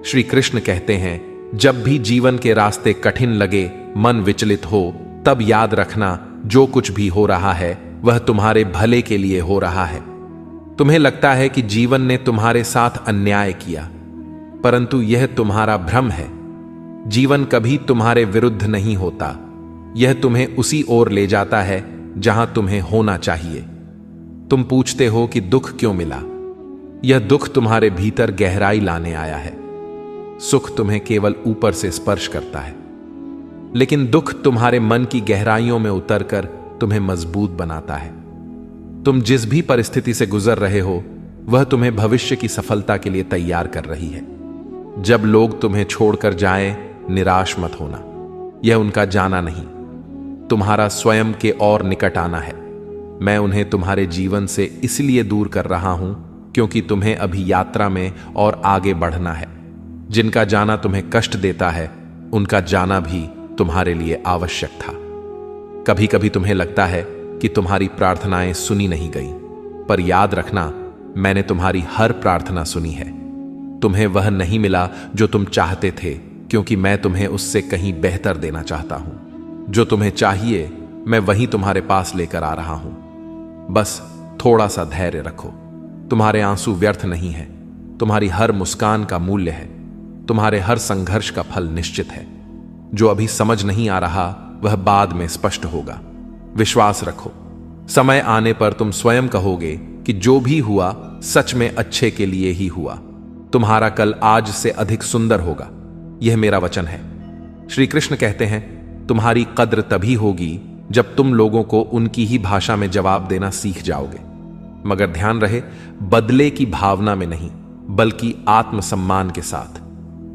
श्री कृष्ण कहते हैं, जब भी जीवन के रास्ते कठिन लगे, मन विचलित हो, तब याद रखना जो कुछ भी हो रहा है वह तुम्हारे भले के लिए हो रहा है। तुम्हें लगता है कि जीवन ने तुम्हारे साथ अन्याय किया, परंतु यह तुम्हारा भ्रम है। जीवन कभी तुम्हारे विरुद्ध नहीं होता, यह तुम्हें उसी ओर ले जाता है जहां तुम्हें होना चाहिए। तुम पूछते हो कि दुख क्यों मिला? यह दुख तुम्हारे भीतर गहराई लाने आया है। सुख तुम्हें केवल ऊपर से स्पर्श करता है, लेकिन दुख तुम्हारे मन की गहराइयों में उतरकर तुम्हें मजबूत बनाता है। तुम जिस भी परिस्थिति से गुजर रहे हो, वह तुम्हें भविष्य की सफलता के लिए तैयार कर रही है। जब लोग तुम्हें छोड़कर जाएं, निराश मत होना। यह उनका जाना नहीं, तुम्हारा स्वयं के और निकट आना है। मैं उन्हें तुम्हारे जीवन से इसलिए दूर कर रहा हूं क्योंकि तुम्हें अभी यात्रा में और आगे बढ़ना है। जिनका जाना तुम्हें कष्ट देता है, उनका जाना भी तुम्हारे लिए आवश्यक था। कभी कभी तुम्हें लगता है कि तुम्हारी प्रार्थनाएं सुनी नहीं गई, पर याद रखना, मैंने तुम्हारी हर प्रार्थना सुनी है। तुम्हें वह नहीं मिला जो तुम चाहते थे, क्योंकि मैं तुम्हें उससे कहीं बेहतर देना चाहता हूं। जो तुम्हें चाहिए, मैं वही तुम्हारे पास लेकर आ रहा हूं। बस थोड़ा सा धैर्य रखो। तुम्हारे आंसू व्यर्थ नहीं है, तुम्हारी हर मुस्कान का मूल्य है, तुम्हारे हर संघर्ष का फल निश्चित है। जो अभी समझ नहीं आ रहा, वह बाद में स्पष्ट होगा। विश्वास रखो, समय आने पर तुम स्वयं कहोगे कि जो भी हुआ सच में अच्छे के लिए ही हुआ। तुम्हारा कल आज से अधिक सुंदर होगा, यह मेरा वचन है। श्री कृष्ण कहते हैं, तुम्हारी कद्र तभी होगी जब तुम लोगों को उनकी ही भाषा में जवाब देना सीख जाओगे। मगर ध्यान रहे, बदले की भावना में नहीं, बल्कि आत्मसम्मान के साथ।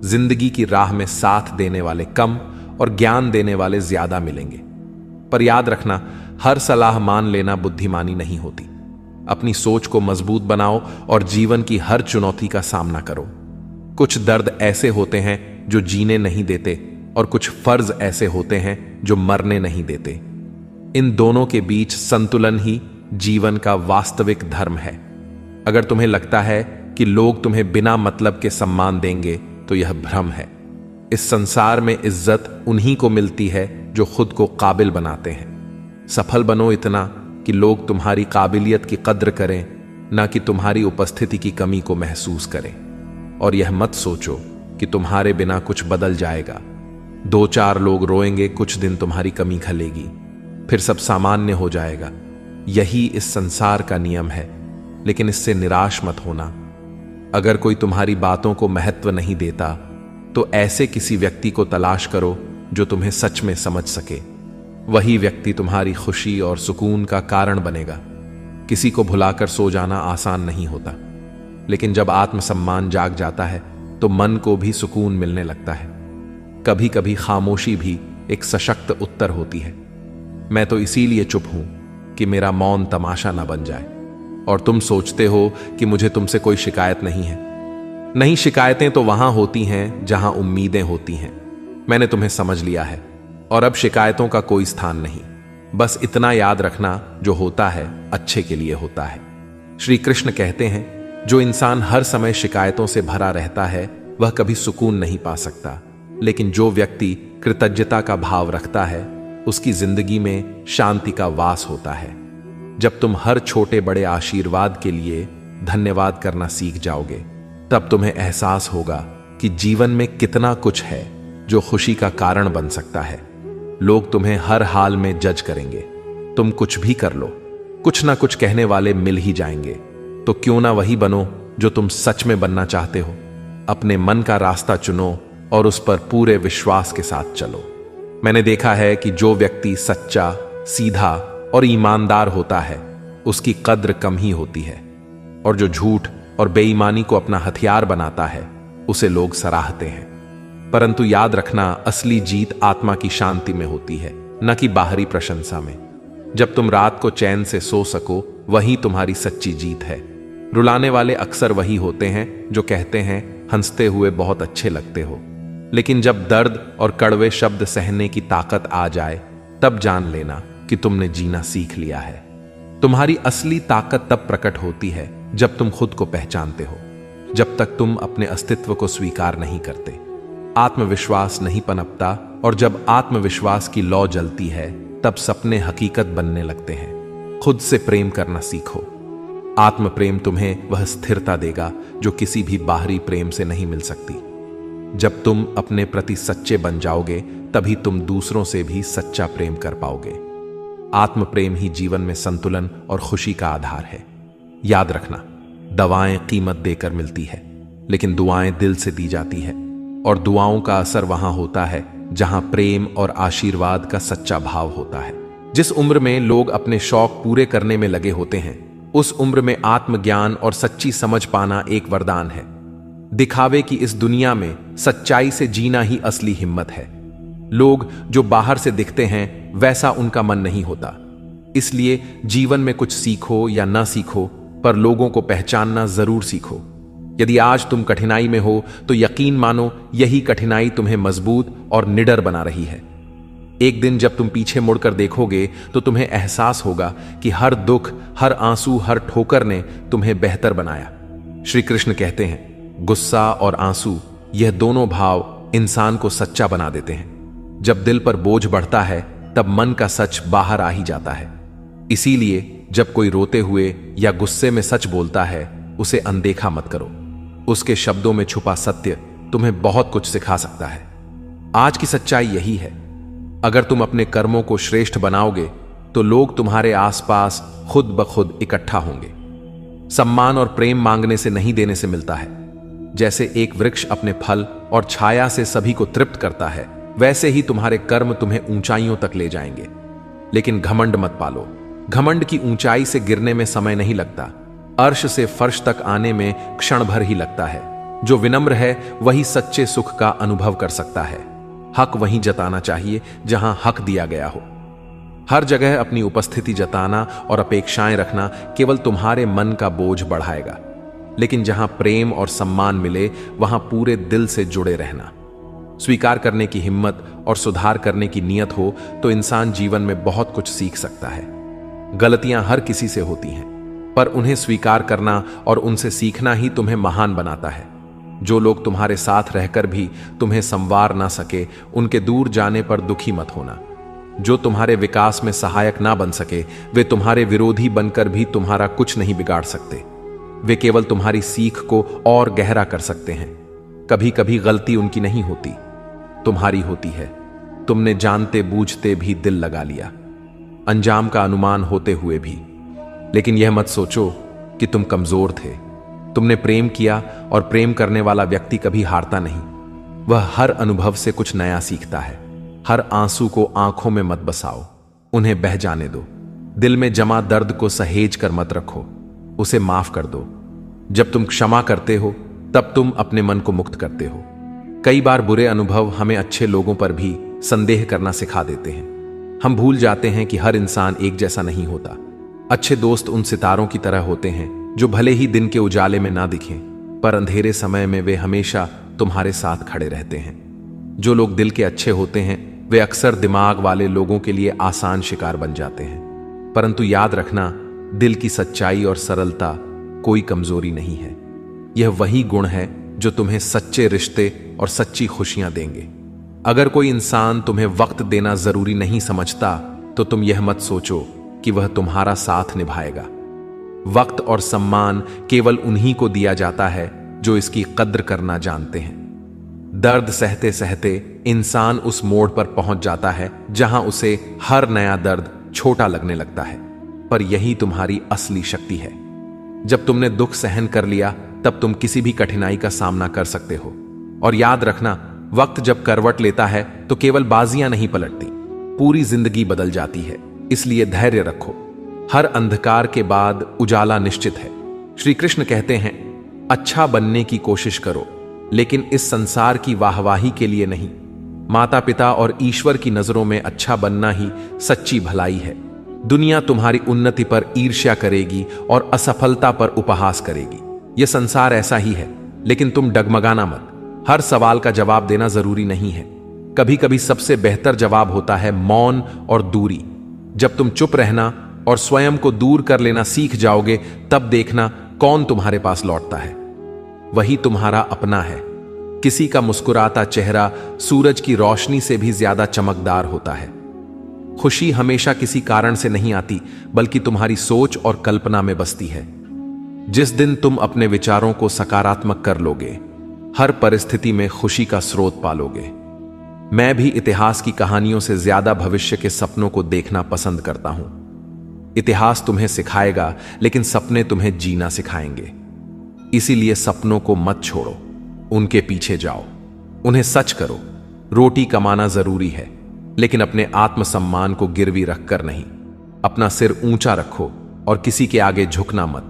जिंदगी की राह में साथ देने वाले कम और ज्ञान देने वाले ज्यादा मिलेंगे। पर याद रखना, हर सलाह मान लेना बुद्धिमानी नहीं होती। अपनी सोच को मजबूत बनाओ और जीवन की हर चुनौती का सामना करो। कुछ दर्द ऐसे होते हैं जो जीने नहीं देते, और कुछ फर्ज ऐसे होते हैं जो मरने नहीं देते। इन दोनों के बीच संतुलन ही जीवन का वास्तविक धर्म है। अगर तुम्हें लगता है कि लोग तुम्हें बिना मतलब के सम्मान देंगे, तो यह भ्रम है। इस संसार में इज्जत उन्हीं को मिलती है जो खुद को काबिल बनाते हैं। सफल बनो इतना कि लोग तुम्हारी काबिलियत की कद्र करें, ना कि तुम्हारी उपस्थिति की कमी को महसूस करें। और यह मत सोचो कि तुम्हारे बिना कुछ बदल जाएगा। 2-4 लोग रोएंगे, कुछ दिन तुम्हारी कमी खलेगी, फिर सब सामान्य हो जाएगा। यही इस संसार का नियम है, लेकिन इससे निराश मत होना। अगर कोई तुम्हारी बातों को महत्व नहीं देता, तो ऐसे किसी व्यक्ति को तलाश करो जो तुम्हें सच में समझ सके। वही व्यक्ति तुम्हारी खुशी और सुकून का कारण बनेगा। किसी को भुलाकर सो जाना आसान नहीं होता, लेकिन जब आत्मसम्मान जाग जाता है तो मन को भी सुकून मिलने लगता है। कभी कभी खामोशी भी एक सशक्त उत्तर होती है। मैं तो इसीलिए चुप हूं कि मेरा मौन तमाशा ना बन जाए। और तुम सोचते हो कि मुझे तुमसे कोई शिकायत नहीं है। नहीं, शिकायतें तो वहां होती हैं जहां उम्मीदें होती हैं। मैंने तुम्हें समझ लिया है, और अब शिकायतों का कोई स्थान नहीं। बस इतना याद रखना, जो होता है अच्छे के लिए होता है। श्री कृष्ण कहते हैं, जो इंसान हर समय शिकायतों से भरा रहता है, वह कभी सुकून नहीं पा सकता। लेकिन जो व्यक्ति कृतज्ञता का भाव रखता है, उसकी जिंदगी में शांति का वास होता है। जब तुम हर छोटे बड़े आशीर्वाद के लिए धन्यवाद करना सीख जाओगे, तब तुम्हें एहसास होगा कि जीवन में कितना कुछ है जो खुशी का कारण बन सकता है। लोग तुम्हें हर हाल में जज करेंगे। तुम कुछ भी कर लो, कुछ ना कुछ कहने वाले मिल ही जाएंगे। तो क्यों ना वही बनो जो तुम सच में बनना चाहते हो। अपने मन का रास्ता चुनो और उस पर पूरे विश्वास के साथ चलो। मैंने देखा है कि जो व्यक्ति सच्चा, सीधा और ईमानदार होता है, उसकी कद्र कम ही होती है, और जो झूठ और बेईमानी को अपना हथियार बनाता है, उसे लोग सराहते हैं। परंतु याद रखना, असली जीत आत्मा की शांति में होती है, न कि बाहरी प्रशंसा में। जब तुम रात को चैन से सो सको, वही तुम्हारी सच्ची जीत है। रुलाने वाले अक्सर वही होते हैं जो कहते हैं, हंसते हुए बहुत अच्छे लगते हो। लेकिन जब दर्द और कड़वे शब्द सहने की ताकत आ जाए, तब जान लेना कि तुमने जीना सीख लिया है। तुम्हारी असली ताकत तब प्रकट होती है जब तुम खुद को पहचानते हो। जब तक तुम अपने अस्तित्व को स्वीकार नहीं करते। आत्मविश्वास नहीं पनपता, और जब आत्मविश्वास की लौ जलती है तब सपने हकीकत बनने लगते हैं। खुद से प्रेम करना सीखो। आत्म प्रेम तुम्हें वह स्थिरता देगा जो किसी भी बाहरी प्रेम से नहीं मिल सकती। जब तुम अपने प्रति सच्चे बन जाओगे तभी तुम दूसरों से भी सच्चा प्रेम कर पाओगे। आत्म प्रेम ही जीवन में संतुलन और खुशी का आधार है। याद रखना, दवाएं कीमत देकर मिलती है, लेकिन दुआएं दिल से दी जाती है, और दुआओं का असर वहां होता है जहां प्रेम और आशीर्वाद का सच्चा भाव होता है। जिस उम्र में लोग अपने शौक पूरे करने में लगे होते हैं, उस उम्र में आत्मज्ञान और सच्ची समझ पाना एक वरदान है। दिखावे की इस दुनिया में सच्चाई से जीना ही असली हिम्मत है। लोग जो बाहर से दिखते हैं वैसा उनका मन नहीं होता। इसलिए जीवन में कुछ सीखो या ना सीखो, पर लोगों को पहचानना जरूर सीखो। यदि आज तुम कठिनाई में हो तो यकीन मानो यही कठिनाई तुम्हें मजबूत और निडर बना रही है। एक दिन जब तुम पीछे मुड़कर देखोगे तो तुम्हें एहसास होगा कि हर दुख, हर आंसू, हर ठोकर ने तुम्हें बेहतर बनाया। श्री कृष्ण कहते हैं, गुस्सा और आंसू, यह दोनों भाव इंसान को सच्चा बना देते हैं। जब दिल पर बोझ बढ़ता है तब मन का सच बाहर आ ही जाता है। इसीलिए जब कोई रोते हुए या गुस्से में सच बोलता है, उसे अनदेखा मत करो। उसके शब्दों में छुपा सत्य तुम्हें बहुत कुछ सिखा सकता है। आज की सच्चाई यही है, अगर तुम अपने कर्मों को श्रेष्ठ बनाओगे तो लोग तुम्हारे आसपास खुद ब खुद इकट्ठा होंगे। सम्मान और प्रेम मांगने से नहीं, देने से मिलता है। जैसे एक वृक्ष अपने फल और छाया से सभी को तृप्त करता है, वैसे ही तुम्हारे कर्म तुम्हें ऊंचाइयों तक ले जाएंगे। लेकिन घमंड मत पालो। घमंड की ऊंचाई से गिरने में समय नहीं लगता, अर्श से फर्श तक आने में क्षण भर ही लगता है। जो विनम्र है वही सच्चे सुख का अनुभव कर सकता है। हक वहीं जताना चाहिए जहां हक दिया गया हो। हर जगह अपनी उपस्थिति जताना और अपेक्षाएं रखना केवल तुम्हारे मन का बोझ बढ़ाएगा। लेकिन जहां प्रेम और सम्मान मिले वहां पूरे दिल से जुड़े रहना। स्वीकार करने की हिम्मत और सुधार करने की नीयत हो तो इंसान जीवन में बहुत कुछ सीख सकता है। गलतियां हर किसी से होती हैं, पर उन्हें स्वीकार करना और उनसे सीखना ही तुम्हें महान बनाता है। जो लोग तुम्हारे साथ रहकर भी तुम्हें संवार ना सके, उनके दूर जाने पर दुखी मत होना। जो तुम्हारे विकास में सहायक ना बन सके, वे तुम्हारे विरोधी बनकर भी तुम्हारा कुछ नहीं बिगाड़ सकते। वे केवल तुम्हारी सीख को और गहरा कर सकते हैं। कभी कभी गलती उनकी नहीं होती, तुम्हारी होती है। तुमने जानते बूझते भी दिल लगा लिया, अंजाम का अनुमान होते हुए भी। लेकिन यह मत सोचो कि तुम कमजोर थे। तुमने प्रेम किया, और प्रेम करने वाला व्यक्ति कभी हारता नहीं। वह हर अनुभव से कुछ नया सीखता है। हर आंसू को आंखों में मत बसाओ, उन्हें बह जाने दो। दिल में जमा दर्द को सहेज कर मत रखो, उसे माफ कर दो। जब तुम क्षमा करते हो तब तुम अपने मन को मुक्त करते हो। कई बार बुरे अनुभव हमें अच्छे लोगों पर भी संदेह करना सिखा देते हैं। हम भूल जाते हैं कि हर इंसान एक जैसा नहीं होता। अच्छे दोस्त उन सितारों की तरह होते हैं जो भले ही दिन के उजाले में ना दिखें, पर अंधेरे समय में वे हमेशा तुम्हारे साथ खड़े रहते हैं। जो लोग दिल के अच्छे होते हैं वे अक्सर दिमाग वाले लोगों के लिए आसान शिकार बन जाते हैं। परंतु याद रखना, दिल की सच्चाई और सरलता कोई कमजोरी नहीं है। यह वही गुण है जो तुम्हें सच्चे रिश्ते और सच्ची खुशियां देंगे। अगर कोई इंसान तुम्हें वक्त देना जरूरी नहीं समझता तो तुम यह मत सोचो कि वह तुम्हारा साथ निभाएगा। वक्त और सम्मान केवल उन्हीं को दिया जाता है जो इसकी कद्र करना जानते हैं। दर्द सहते सहते इंसान उस मोड़ पर पहुंच जाता है जहां उसे हर नया दर्द छोटा लगने लगता है। पर यही तुम्हारी असली शक्ति है। जब तुमने दुख सहन कर लिया तब तुम किसी भी कठिनाई का सामना कर सकते हो। और याद रखना, वक्त जब करवट लेता है तो केवल बाजियां नहीं पलटती, पूरी जिंदगी बदल जाती है। इसलिए धैर्य रखो। हर अंधकार के बाद उजाला निश्चित है। श्री कृष्ण कहते हैं, अच्छा बनने की कोशिश करो, लेकिन इस संसार की वाहवाही के लिए नहीं। माता पिता और ईश्वर की नजरों में अच्छा बनना ही सच्ची भलाई है। दुनिया तुम्हारी उन्नति पर ईर्ष्या करेगी और असफलता पर उपहास करेगी। यह संसार ऐसा ही है, लेकिन तुम डगमगाना मत। हर सवाल का जवाब देना जरूरी नहीं है। कभी कभी सबसे बेहतर जवाब होता है मौन और दूरी। जब तुम चुप रहना और स्वयं को दूर कर लेना सीख जाओगे, तब देखना कौन तुम्हारे पास लौटता है। वही तुम्हारा अपना है। किसी का मुस्कुराता चेहरा सूरज की रोशनी से भी ज्यादा चमकदार होता है। खुशी हमेशा किसी कारण से नहीं आती, बल्कि तुम्हारी सोच और कल्पना में बसती है। जिस दिन तुम अपने विचारों को सकारात्मक कर लोगे, हर परिस्थिति में खुशी का स्रोत पालोगे। मैं भी इतिहास की कहानियों से ज्यादा भविष्य के सपनों को देखना पसंद करता हूं। इतिहास तुम्हें सिखाएगा, लेकिन सपने तुम्हें जीना सिखाएंगे। इसीलिए सपनों को मत छोड़ो, उनके पीछे जाओ, उन्हें सच करो। रोटी कमाना जरूरी है, लेकिन अपने आत्मसम्मान को गिरवी रखकर नहीं। अपना सिर ऊंचा रखो और किसी के आगे झुकना मत।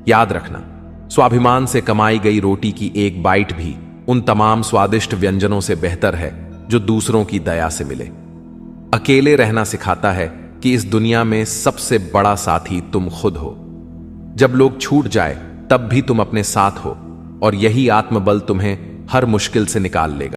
याद रखना, स्वाभिमान से कमाई गई रोटी की एक बाइट भी उन तमाम स्वादिष्ट व्यंजनों से बेहतर है जो दूसरों की दया से मिले। अकेले रहना सिखाता है कि इस दुनिया में सबसे बड़ा साथी तुम खुद हो। जब लोग छूट जाए, तब भी तुम अपने साथ हो, और यही आत्मबल तुम्हें हर मुश्किल से निकाल लेगा।